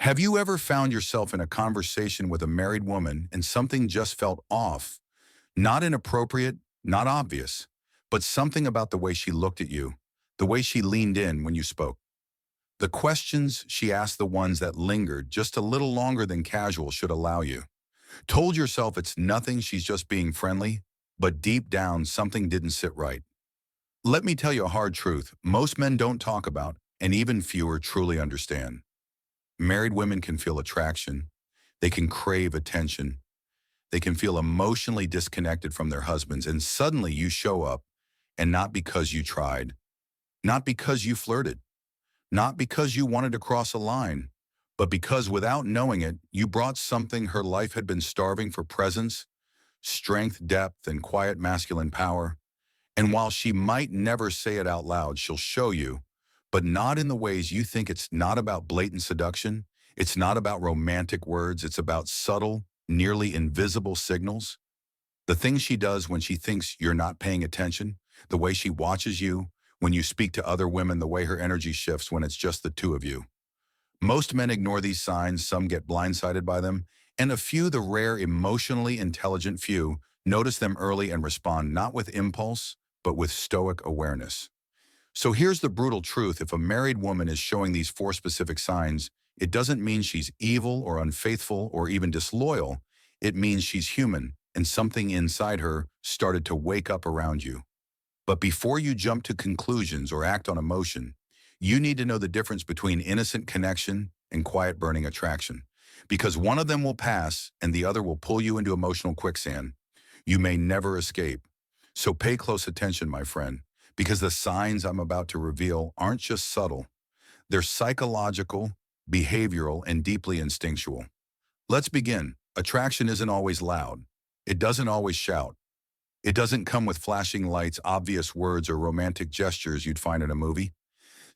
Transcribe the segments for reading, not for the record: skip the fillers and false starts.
Have you ever found yourself in a conversation with a married woman and something just felt off? Not inappropriate, not obvious, but something about the way she looked at you, the way she leaned in when you spoke. The questions she asked, the ones that lingered just a little longer than casual should allow you. Told yourself it's nothing, she's just being friendly, but deep down something didn't sit right. Let me tell you a hard truth most men don't talk about, and even fewer truly understand. Married women can feel attraction. They can crave attention. They can feel emotionally disconnected from their husbands. And suddenly you show up, and not because you tried, not because you flirted, not because you wanted to cross a line, but because without knowing it, you brought something her life had been starving for: presence, strength, depth, and quiet masculine power. And while she might never say it out loud, she'll show you, but not in the ways you think. It's not about blatant seduction. It's not about romantic words. It's about subtle, nearly invisible signals. The things she does when she thinks you're not paying attention, the way she watches you when you speak to other women, the way her energy shifts when it's just the two of you. Most men ignore these signs, some get blindsided by them, and a few, the rare emotionally intelligent few, notice them early and respond not with impulse, but with stoic awareness. So here's the brutal truth. If a married woman is showing these four specific signs, it doesn't mean she's evil or unfaithful or even disloyal. It means she's human, and something inside her started to wake up around you. But before you jump to conclusions or act on emotion, you need to know the difference between innocent connection and quiet burning attraction. Because one of them will pass and the other will pull you into emotional quicksand. You may never escape. So pay close attention, my friend, because the signs I'm about to reveal aren't just subtle. They're psychological, behavioral, and deeply instinctual. Let's begin. Attraction isn't always loud. It doesn't always shout. It doesn't come with flashing lights, obvious words, or romantic gestures you'd find in a movie.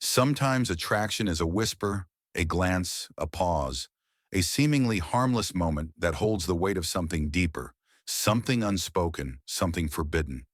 Sometimes attraction is a whisper, a glance, a pause, a seemingly harmless moment that holds the weight of something deeper, something unspoken, something forbidden.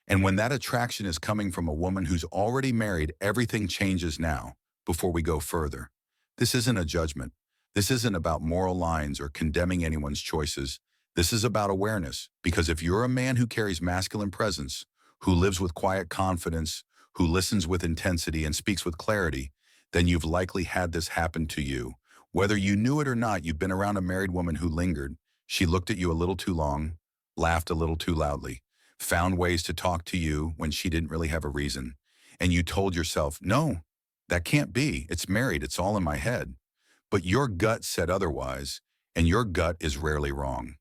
And when that attraction is coming from a woman who's already married, everything changes now. Before we go further, this isn't a judgment. This isn't about moral lines or condemning anyone's choices. This is about awareness, because if you're a man who carries masculine presence, who lives with quiet confidence, who listens with intensity and speaks with clarity, then you've likely had this happen to you. Whether you knew it or not, you've been around a married woman who lingered. She looked at you a little too long, laughed a little too loudly, found ways to talk to you when she didn't really have a reason. And you told yourself, no, that can't be. It's married. It's all in my head. But your gut said otherwise, and your gut is rarely wrong.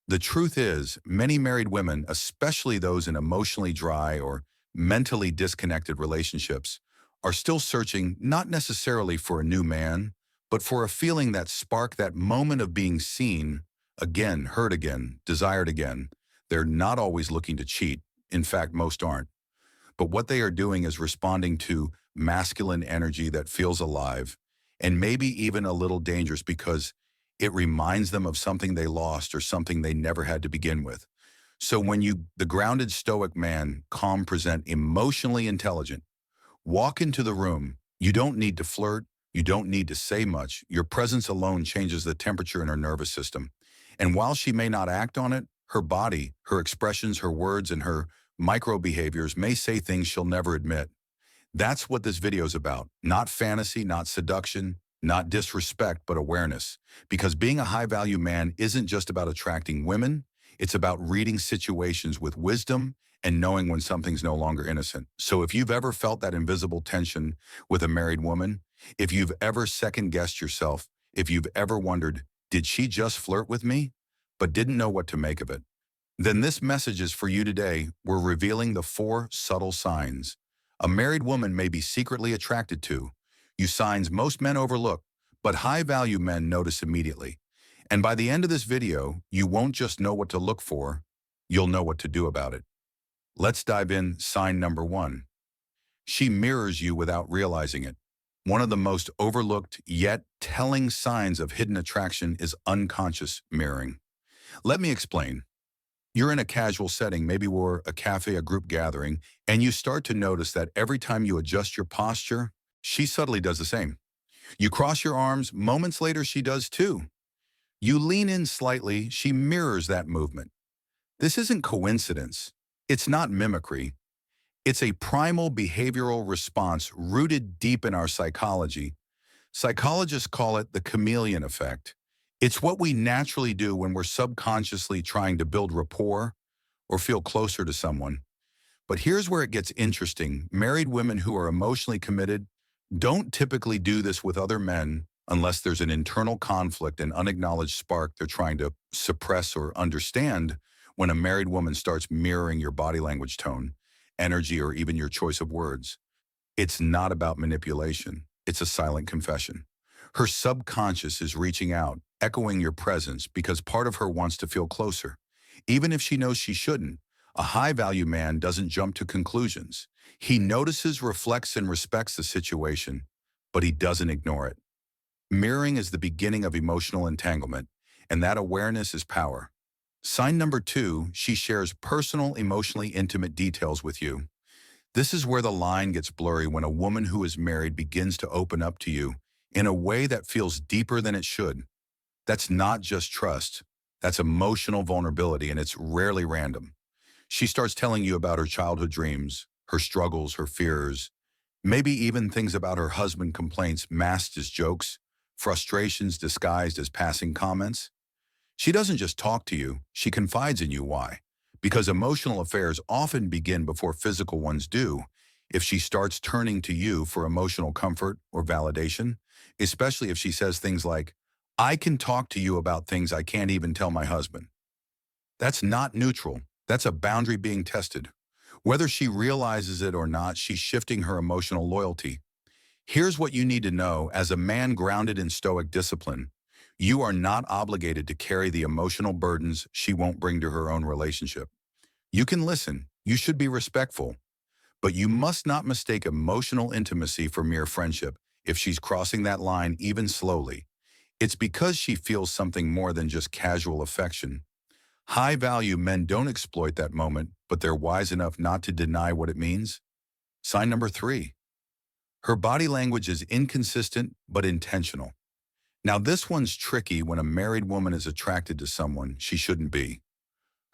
The truth is, many married women, especially those in emotionally dry or mentally disconnected relationships, are still searching not necessarily for a new man, but for a feeling, that spark, that moment of being seen again, heard again, desired again. They're not always looking to cheat. In fact, most aren't. But what they are doing is responding to masculine energy that feels alive and maybe even a little dangerous, because it reminds them of something they lost or something they never had to begin with. So when you, the grounded stoic man, calm, present, emotionally intelligent, walk into the room, you don't need to flirt. You don't need to say much. Your presence alone changes the temperature in her nervous system. And while she may not act on it, her body, her expressions, her words, and her micro behaviors may say things she'll never admit. That's what this video is about. Not fantasy, not seduction, not disrespect, but awareness. Because being a high-value man isn't just about attracting women. It's about reading situations with wisdom and knowing when something's no longer innocent. So if you've ever felt that invisible tension with a married woman, if you've ever second-guessed yourself, if you've ever wondered, did she just flirt with me, but didn't know what to make of it, then this message is for you today. We're revealing the four subtle signs a married woman may be secretly attracted to. You signs most men overlook, but high-value men notice immediately. And by the end of this video, you won't just know what to look for, you'll know what to do about it. Let's dive in. Sign number one. She mirrors you without realizing it. One of the most overlooked yet telling signs of hidden attraction is unconscious mirroring. Let me explain. You're in a casual setting, maybe we're a cafe, a group gathering, and you start to notice that every time you adjust your posture, she subtly does the same. You cross your arms, moments later she does too. You lean in slightly, she mirrors that movement. This isn't coincidence. It's not mimicry. It's a primal behavioral response rooted deep in our psychology. Psychologists call it the chameleon effect. It's what we naturally do when we're subconsciously trying to build rapport or feel closer to someone. But here's where it gets interesting. Married women who are emotionally committed don't typically do this with other men unless there's an internal conflict and unacknowledged spark they're trying to suppress or understand. When a married woman starts mirroring your body language tone, energy, or even your choice of words, it's not about manipulation. It's a silent confession. Her subconscious is reaching out, echoing your presence because part of her wants to feel closer. Even if she knows she shouldn't, a high-value man doesn't jump to conclusions. He notices, reflects, and respects the situation, but he doesn't ignore it. Mirroring is the beginning of emotional entanglement, and that awareness is power. Sign number 2, she shares personal, emotionally intimate details with you. This is where the line gets blurry when a woman who is married begins to open up to you in a way that feels deeper than it should. That's not just trust. That's emotional vulnerability, and it's rarely random. She starts telling you about her childhood dreams, her struggles, her fears, maybe even things about her husband, complaints masked as jokes, frustrations disguised as passing comments. She doesn't just talk to you, she confides in you. Why? Because emotional affairs often begin before physical ones do. If she starts turning to you for emotional comfort or validation, especially if she says things like, I can talk to you about things I can't even tell my husband. That's not neutral. That's a boundary being tested. Whether she realizes it or not, she's shifting her emotional loyalty. Here's what you need to know as a man grounded in Stoic discipline. You are not obligated to carry the emotional burdens she won't bring to her own relationship. You can listen, you should be respectful, but you must not mistake emotional intimacy for mere friendship. If she's crossing that line even slowly, it's because she feels something more than just casual affection. High-value men don't exploit that moment, but they're wise enough not to deny what it means. Sign number 3. Her body language is inconsistent but intentional. Now this one's tricky when a married woman is attracted to someone she shouldn't be.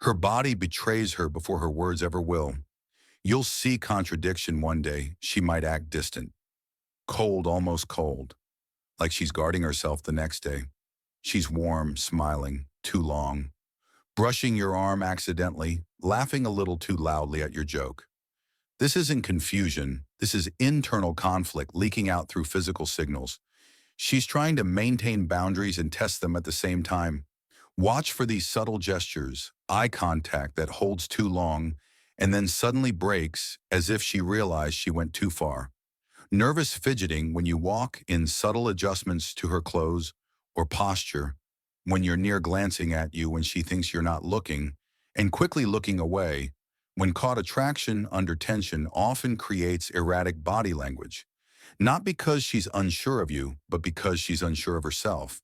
Her body betrays her before her words ever will. You'll see contradiction one day. She might act distant, cold, almost cold, like she's guarding herself the next day. She's warm, smiling, too long, brushing your arm accidentally, laughing a little too loudly at your joke. This isn't confusion. This is internal conflict leaking out through physical signals. She's trying to maintain boundaries and test them at the same time. Watch for these subtle gestures, eye contact that holds too long and then suddenly breaks as if she realized she went too far. Nervous fidgeting when you walk, in subtle adjustments to her clothes or posture, when you're near glancing at you when she thinks you're not looking, and quickly looking away. When caught, attraction under tension often creates erratic body language. Not because she's unsure of you, but because she's unsure of herself.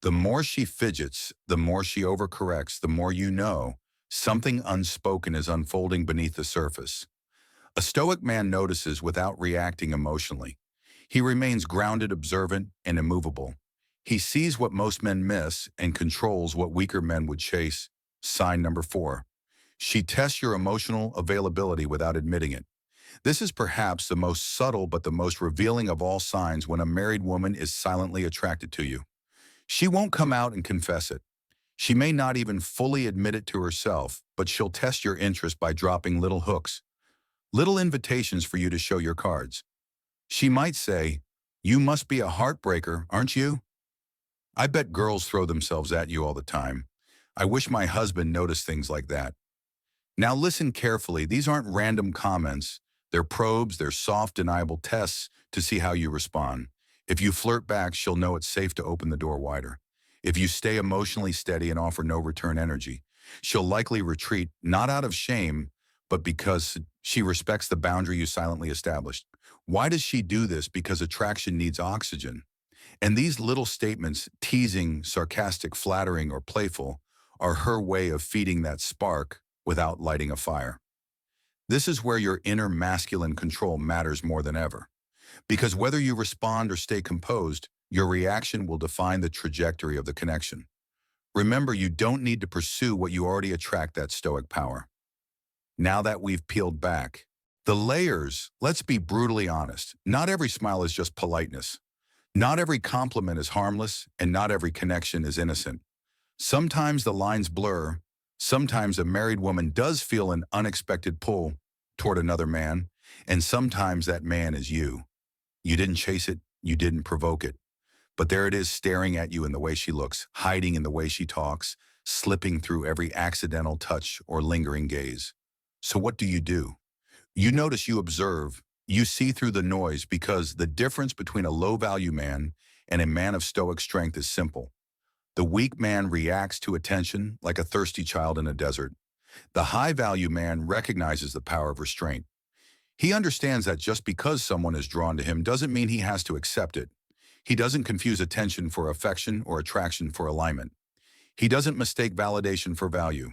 The more she fidgets, the more she overcorrects, the more you know something unspoken is unfolding beneath the surface. A Stoic man notices without reacting emotionally. He remains grounded, observant, and immovable. He sees what most men miss and controls what weaker men would chase. Sign number 4. She tests your emotional availability without admitting it. This is perhaps the most subtle but the most revealing of all signs when a married woman is silently attracted to you. She won't come out and confess it. She may not even fully admit it to herself, but she'll test your interest by dropping little hooks, little invitations for you to show your cards. She might say, "You must be a heartbreaker, aren't you? I bet girls throw themselves at you all the time. I wish my husband noticed things like that." Now listen carefully. These aren't random comments. They're probes, they're soft, deniable tests to see how you respond. If you flirt back, she'll know it's safe to open the door wider. If you stay emotionally steady and offer no return energy, she'll likely retreat, not out of shame, but because she respects the boundary you silently established. Why does she do this? Because attraction needs oxygen. And these little statements, teasing, sarcastic, flattering, or playful, are her way of feeding that spark without lighting a fire. This is where your inner masculine control matters more than ever. Because whether you respond or stay composed, your reaction will define the trajectory of the connection. Remember, you don't need to pursue what you already attract that stoic power. Now that we've peeled back the layers, let's be brutally honest. Not every smile is just politeness. Not every compliment is harmless, and not every connection is innocent. Sometimes the lines blur. Sometimes a married woman does feel an unexpected pull toward another man, and sometimes that man is you. You didn't chase it, you didn't provoke it. But there it is staring at you in the way she looks, hiding in the way she talks, slipping through every accidental touch or lingering gaze. So what do? You notice, you observe, you see through the noise, because the difference between a low-value man and a man of stoic strength is simple. The weak man reacts to attention like a thirsty child in a desert. The high-value man recognizes the power of restraint. He understands that just because someone is drawn to him doesn't mean he has to accept it. He doesn't confuse attention for affection or attraction for alignment. He doesn't mistake validation for value.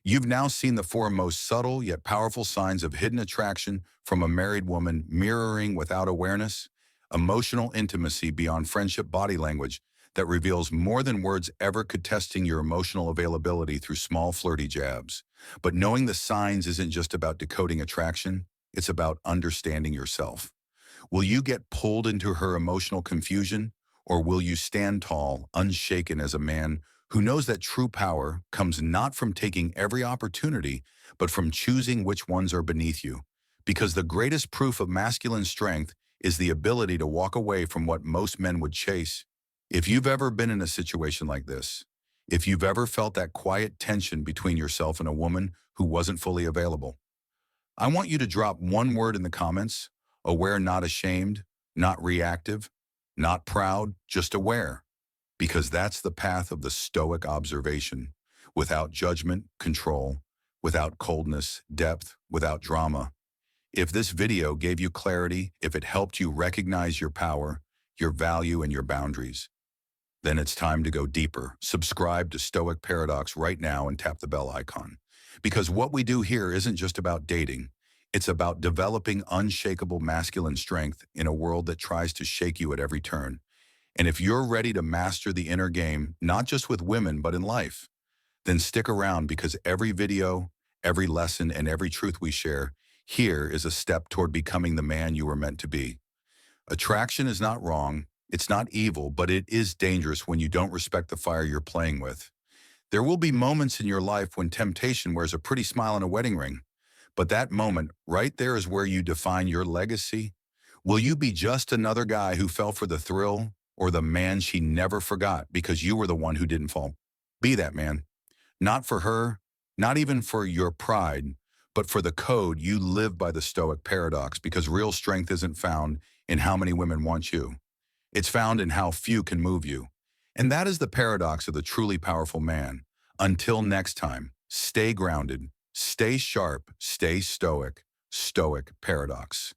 You've now seen the four most subtle yet powerful signs of hidden attraction from a married woman: mirroring without awareness, emotional intimacy beyond friendship, body language that reveals more than words ever could, testing your emotional availability through small flirty jabs. But knowing the signs isn't just about decoding attraction, it's about understanding yourself. Will you get pulled into her emotional confusion, or will you stand tall, unshaken as a man who knows that true power comes not from taking every opportunity, but from choosing which ones are beneath you? Because the greatest proof of masculine strength is the ability to walk away from what most men would chase. If you've ever been in a situation like this, if you've ever felt that quiet tension between yourself and a woman who wasn't fully available, I want you to drop one word in the comments: aware, not ashamed, not reactive, not proud, just aware. Because that's the path of the stoic observation, without judgment, control, without coldness, depth, without drama. If this video gave you clarity, if it helped you recognize your power, your value, and your boundaries, then it's time to go deeper. Subscribe to Stoic Paradox right now and tap the bell icon. Because what we do here isn't just about dating. It's about developing unshakable masculine strength in a world that tries to shake you at every turn. And if you're ready to master the inner game, not just with women, but in life, then stick around, because every video, every lesson, and every truth we share here is a step toward becoming the man you were meant to be. Attraction is not wrong, it's not evil, but it is dangerous when you don't respect the fire you're playing with. There will be moments in your life when temptation wears a pretty smile and a wedding ring. But that moment right there is where you define your legacy. Will you be just another guy who fell for the thrill, or the man she never forgot because you were the one who didn't fall? Be that man. Not for her, not even for your pride, but for the code you live by, the Stoic paradox, because real strength isn't found in how many women want you. It's found in how few can move you. And that is the paradox of the truly powerful man. Until next time, stay grounded, stay sharp, stay stoic. Stoic Paradox.